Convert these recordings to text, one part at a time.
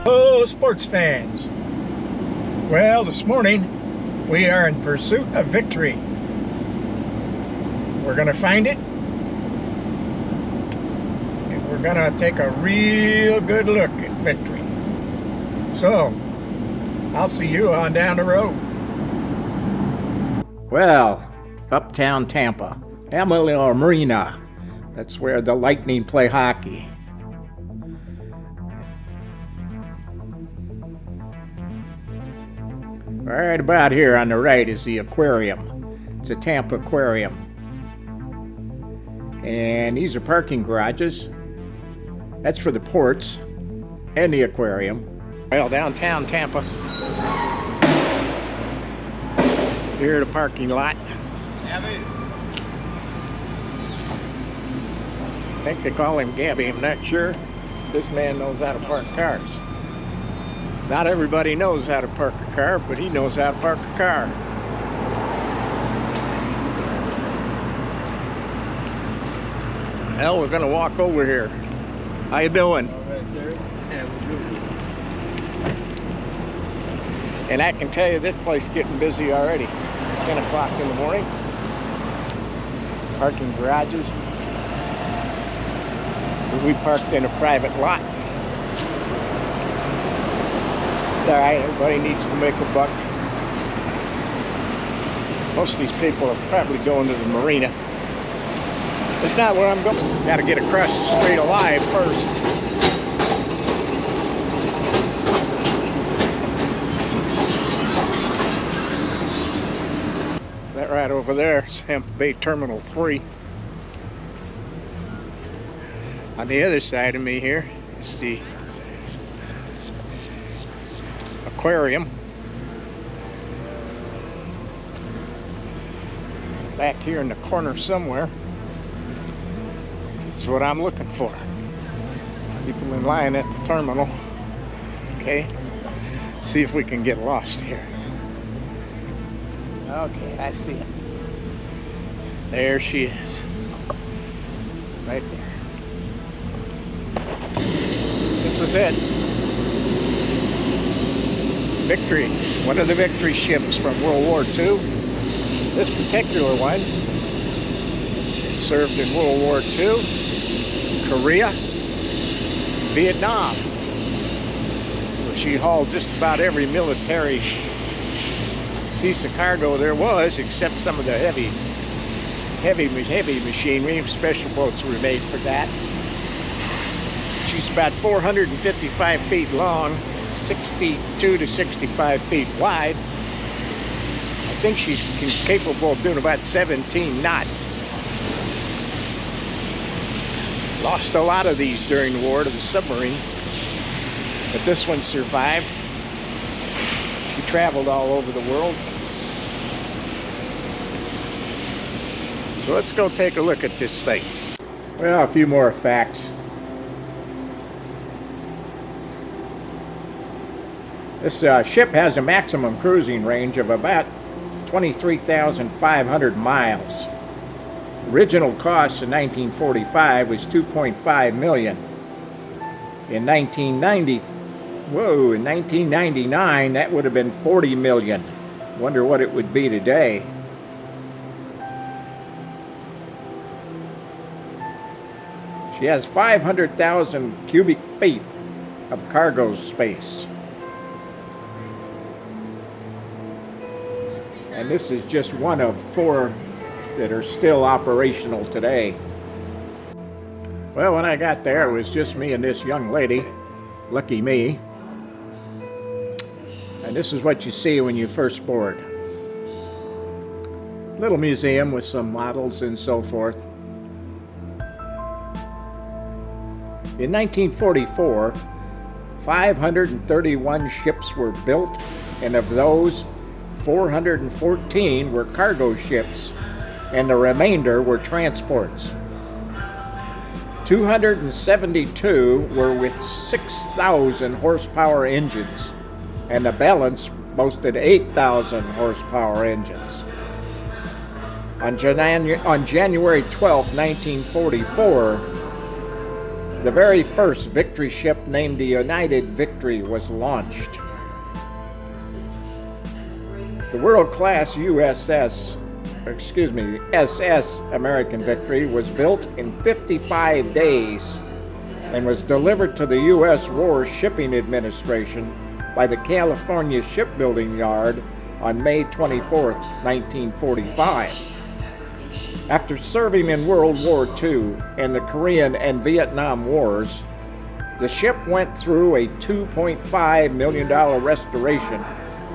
Hello, sports fans. Well, this morning we are in pursuit of victory. We're going to find it, and we're going to take a real good look at victory. So, I'll see you on down the road. Well, uptown Tampa, Amalie Arena. That's where the Lightning play hockey. Right about here on the right is the aquarium. It's a Tampa aquarium. And these are parking garages. That's for the ports and the aquarium. Well, downtown Tampa. Here the parking lot. I think they call him Gabby, I'm not sure. This man knows how to park cars. Not everybody knows how to park a car, but he knows how to park a car. Well, we're gonna walk over here. How you doing? And I can tell you this place is getting busy already. 10 o'clock in the morning. Parking garages. We parked in a private lot. It's alright, everybody needs to make a buck. Most of these people are probably going to the marina. It's not where I'm going. Gotta get across the street alive first. That right over there is Tampa Bay Terminal 3. On the other side of me here is the aquarium. Back here in the corner somewhere is what I'm looking for. People in line at the terminal. Okay, see if we can get lost here. Okay, I see it. There she is. Right there. This is it. Victory. One of the Victory ships from World War II. This particular one served in World War II, Korea, Vietnam. She hauled just about every military piece of cargo there was, except some of the heavy machinery. Special boats were made for that. She's about 455 feet long, 62 to 65 feet wide. I think she's capable of doing about 17 knots. Lost a lot of these during the war to the submarine, but this one survived. She traveled all over the world. So let's go take a look at this thing. Well, a few more facts. This ship has a maximum cruising range of about 23,500 miles. Original cost in 1945 was $2.5 million. In 1999, that would have been $40 million. Wonder what it would be today. She has 500,000 cubic feet of cargo space. And this is just one of 4 that are still operational today. Well, when I got there, it was just me and this young lady. Lucky me. And this is what you see when you first board. Little museum with some models and so forth. In 1944, 531 ships were built, and of those, 414 were cargo ships, and the remainder were transports. 272 were with 6,000 horsepower engines, and the balance boasted 8,000 horsepower engines. On January 12, 1944, the very first Victory ship named the United Victory was launched. The world-class SS American Victory was built in 55 days and was delivered to the U.S. War Shipping Administration by the California Shipbuilding Yard on May 24, 1945. After serving in World War II and the Korean and Vietnam Wars, the ship went through a $2.5 million restoration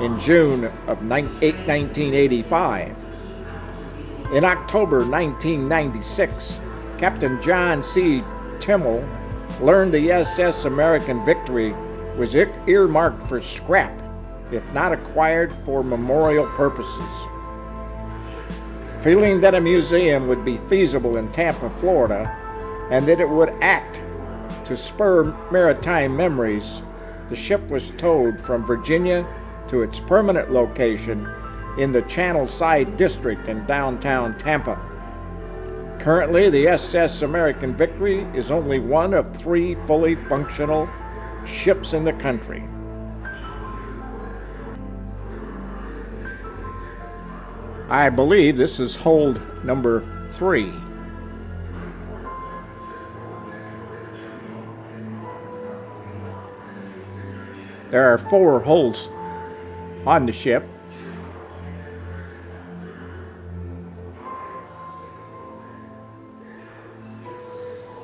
in June of 1985. In October 1996, Captain John C. Timmel learned the SS American Victory was earmarked for scrap, if not acquired for memorial purposes. Feeling that a museum would be feasible in Tampa, Florida, and that it would act to spur maritime memories, the ship was towed from Virginia to its permanent location in the Channel Side District in downtown Tampa. Currently, the SS American Victory is only one of 3 fully functional ships in the country. I believe this is hold number 3. There are 4 holds on the ship.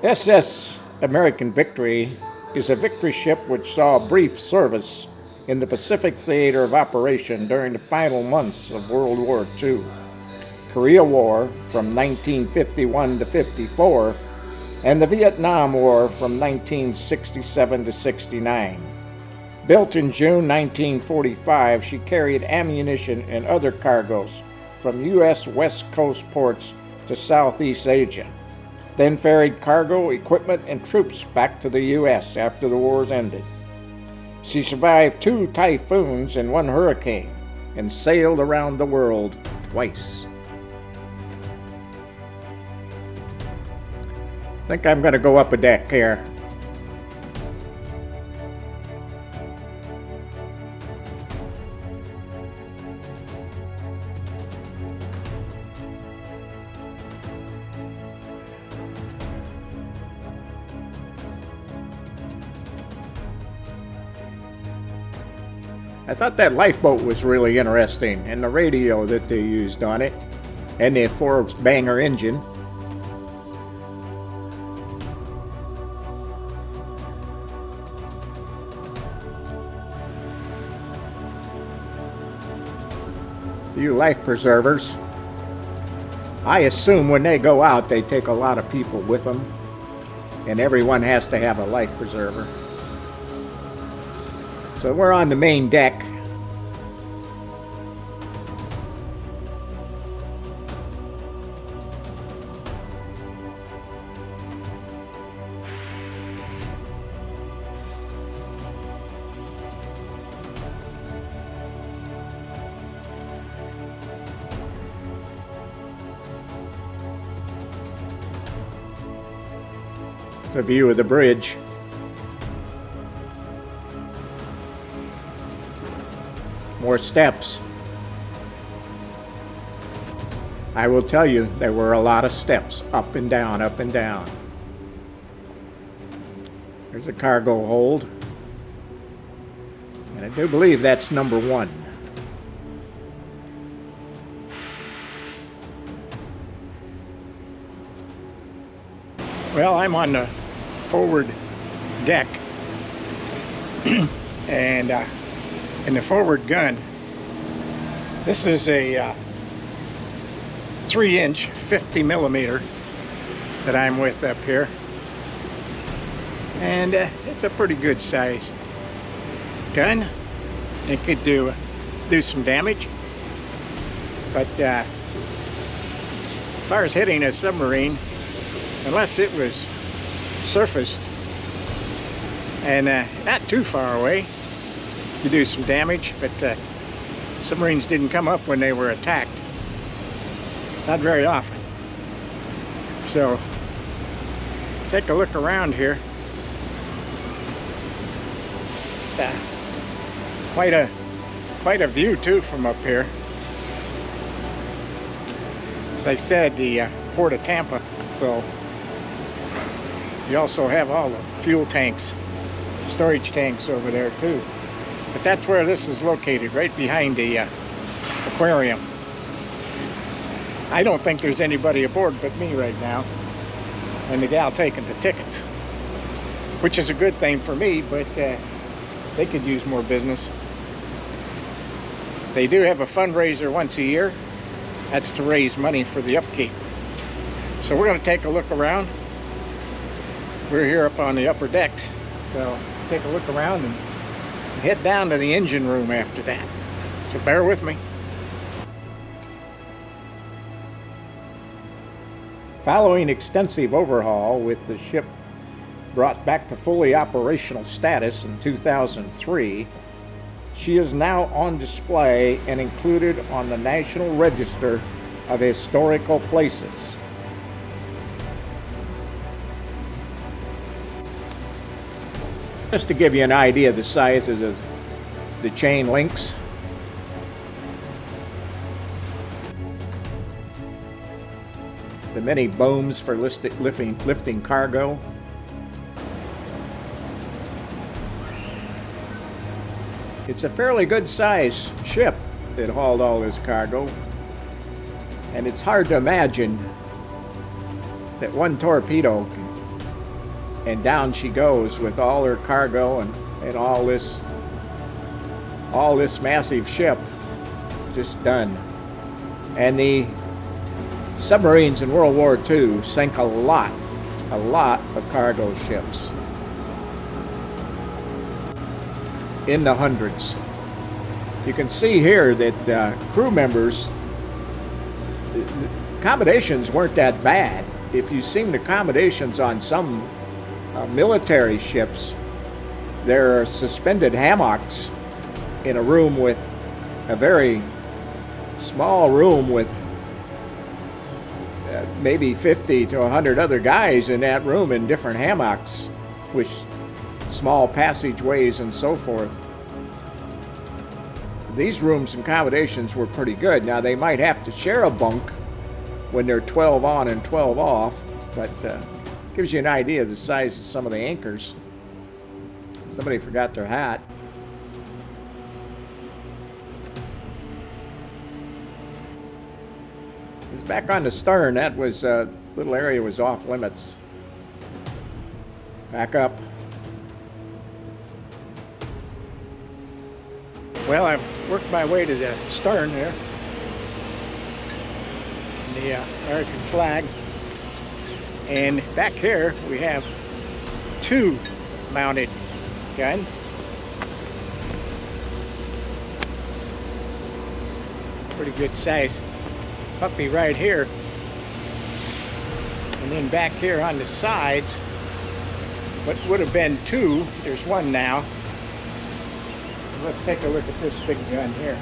SS American Victory is a Victory ship which saw brief service in the Pacific Theater of Operation during the final months of World War II, Korea War from 1951 to 54, and the Vietnam War from 1967 to 69. Built in June 1945, she carried ammunition and other cargoes from U.S. West Coast ports to Southeast Asia, then ferried cargo, equipment, and troops back to the U.S. after the wars ended. She survived 2 typhoons and 1 hurricane and sailed around the world twice. I think I'm going to go up a deck here. I thought that lifeboat was really interesting, and the radio that they used on it, and the four-banger engine. You life preservers. I assume when they go out, they take a lot of people with them, and everyone has to have a life preserver. So we're on the main deck. It's a view of the bridge. More steps. I will tell you, there were a lot of steps, up and down, up and down. There's a cargo hold. And I do believe that's number 1. Well, I'm on the forward deck. And in the forward gun, this is a 3-inch 50 millimeter that I'm with up here, and it's a pretty good size gun. It could do some damage, but as far as hitting a submarine, unless it was surfaced and not too far away, to do some damage, but submarines didn't come up when they were attacked. Not very often. So take a look around here. quite a view too from up here. As I said, the Port of Tampa. So you also have all the fuel tanks, storage tanks over there too. But that's where this is located, right behind the aquarium. I don't think there's anybody aboard but me right now, and the gal taking the tickets, which is a good thing for me, but they could use more business. They do have a fundraiser once a year. That's to raise money for the upkeep. So we're going to take a look around. We're here up on the upper decks, so take a look around and head down to the engine room after that. So bear with me. Following extensive overhaul, with the ship brought back to fully operational status in 2003, she is now on display and included on the National Register of Historical Places. Just to give you an idea of the sizes of the chain links. The many booms for lifting cargo. It's a fairly good sized ship that hauled all this cargo, and it's hard to imagine that one torpedo and down she goes with all her cargo and all this massive ship just done. And the submarines in World War II sank a lot of cargo ships, in the hundreds. You can see here that crew members, the accommodations weren't that bad. If you've seen the accommodations on some military ships, there are suspended hammocks in a room, with a very small room with maybe 50 to 100 other guys in that room in different hammocks, with small passageways and so forth. These rooms and accommodations were pretty good. Now they might have to share a bunk when they're 12 on and 12 off, but gives you an idea of the size of some of the anchors. Somebody forgot their hat. It's back on the stern. That was little area was off limits. Back up. Well, I've worked my way to the stern there. The American flag. And back here we have 2 mounted guns. Pretty good size puppy right here. And then back here on the sides, what would have been 2, there's 1 now. Let's take a look at this big gun here.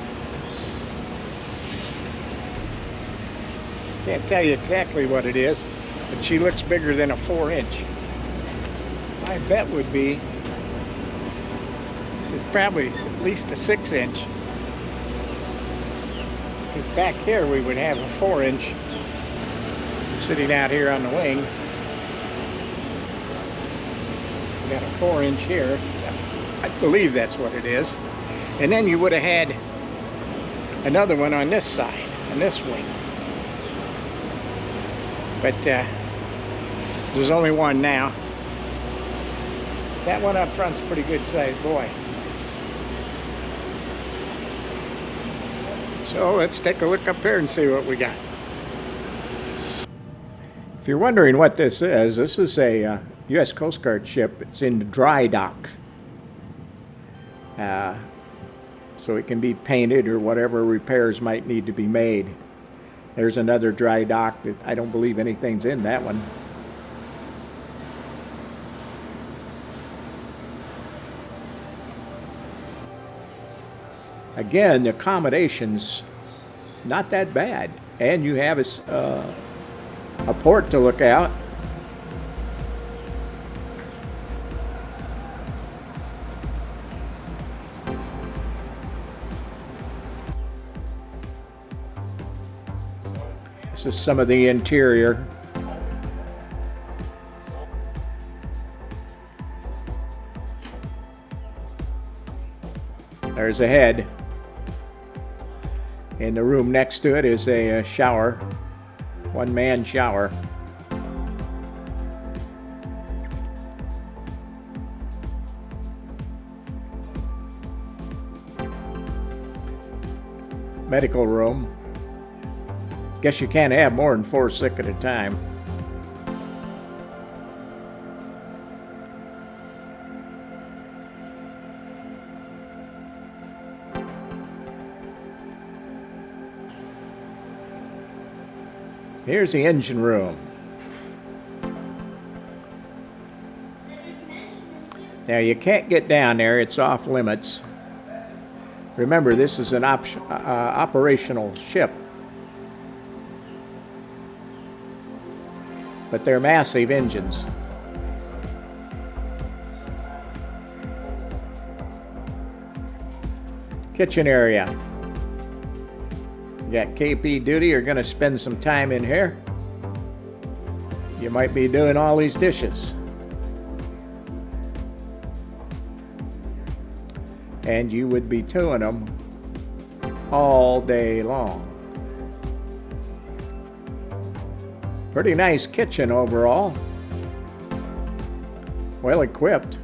Can't tell you exactly what it is, but she looks bigger than a 4-inch. My bet would be this is probably at least a 6-inch. Because back here we would have a 4-inch sitting out here on the wing. We got a 4-inch here. I believe that's what it is. And then you would have had another one on this side, on this wing. But there's only 1 now. That one up front's a pretty good sized boy. So let's take a look up here and see what we got. If you're wondering what this is a U.S. Coast Guard ship. It's in the dry dock. So it can be painted or whatever repairs might need to be made. There's another dry dock that I don't believe anything's in that one. Again, the accommodations not that bad, and you have a port to look out. This is some of the interior. There's a head. In the room next to it is a shower, one-man shower. Medical room. Guess you can't have more than 4 sick at a time. Here's the engine room. Now you can't get down there, it's off limits. Remember, this is an operational ship. But they're massive engines. Kitchen area. You got KP duty, you're going to spend some time in here. You might be doing all these dishes. And you would be doing them all day long. Pretty nice kitchen overall. Well equipped.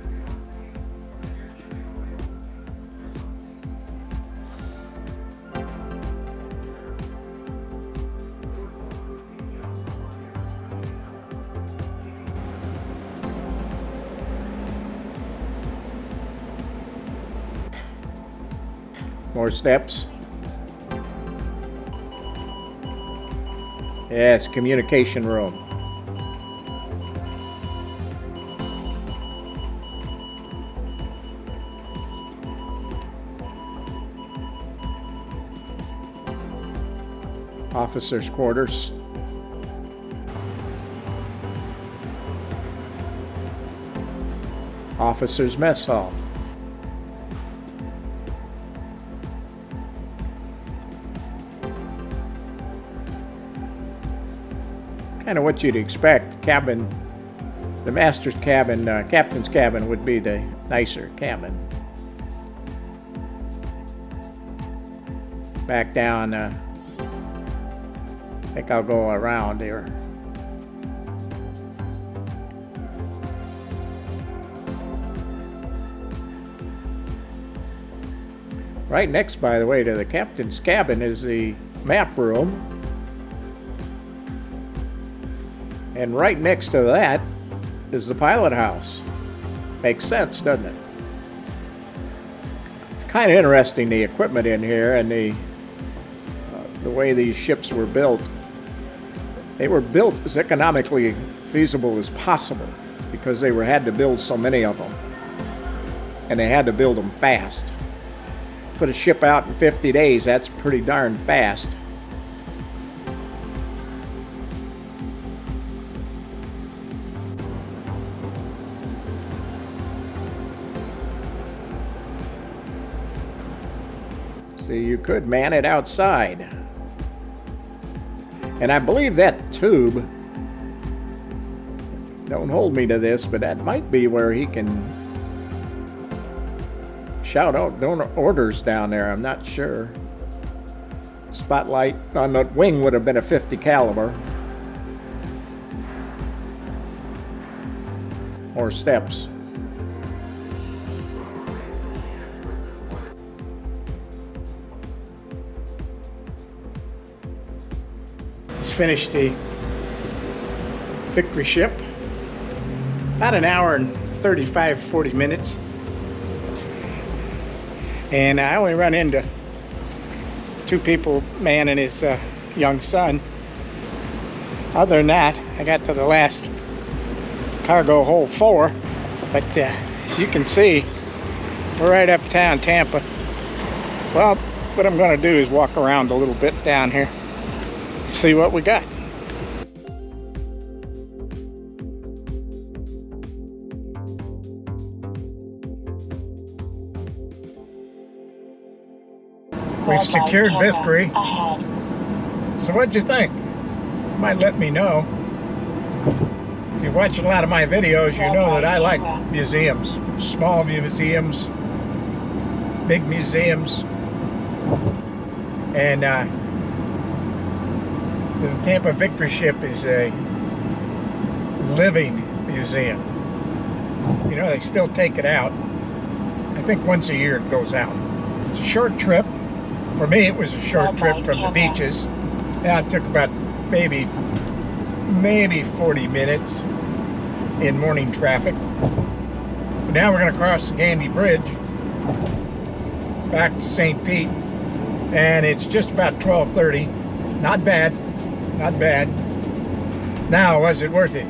More steps. Yes, communication room. Officers' quarters. Officers' mess hall. Kind of what you'd expect. Cabin, the master's cabin, captain's cabin would be the nicer cabin. Back down, I think I'll go around here. Right next, by the way, to the captain's cabin is the map room. And right next to that is the pilot house. Makes sense, doesn't it? It's kind of interesting, the equipment in here and the way these ships were built. They were built as economically feasible as possible because they had to build so many of them. And they had to build them fast. Put a ship out in 50 days, that's pretty darn fast. So you could man it outside. And I believe that tube, don't hold me to this, but that might be where he can shout out orders down there. I'm not sure. Spotlight on the wing would have been a 50 caliber. More steps. Just finished the Victory ship. About an hour and 40 minutes. And I only run into 2 people, man and his young son. Other than that, I got to the last cargo hold 4. But as you can see, we're right uptown Tampa. Well, what I'm going to do is walk around a little bit down here. See what we got. We've secured Victory. So what'd you think? might let me know. If you've watched a lot of my videos, you know that I like museums. Small museums, big museums. And the Tampa Victory Ship is a living museum. You know, they still take it out. I think once a year it goes out. It's a short trip. For me, it was a short trip from the beaches. Yeah, it took about maybe 40 minutes in morning traffic. But now we're going to cross the Gandy Bridge back to St. Pete, and it's just about 12:30. Not bad, not bad. Now, was it worth it?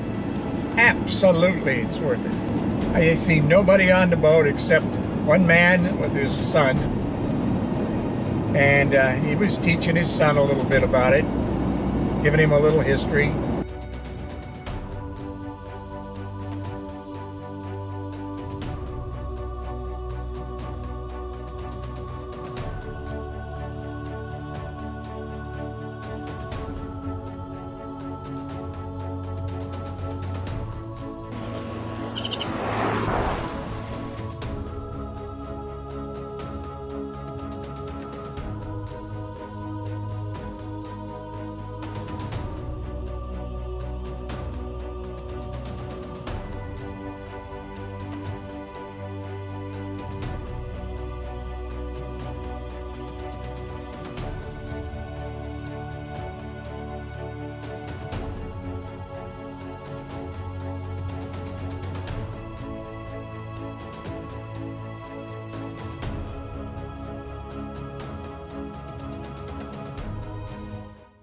Absolutely, it's worth it. I see nobody on the boat except one man with his son, and he was teaching his son a little bit about it, giving him a little history.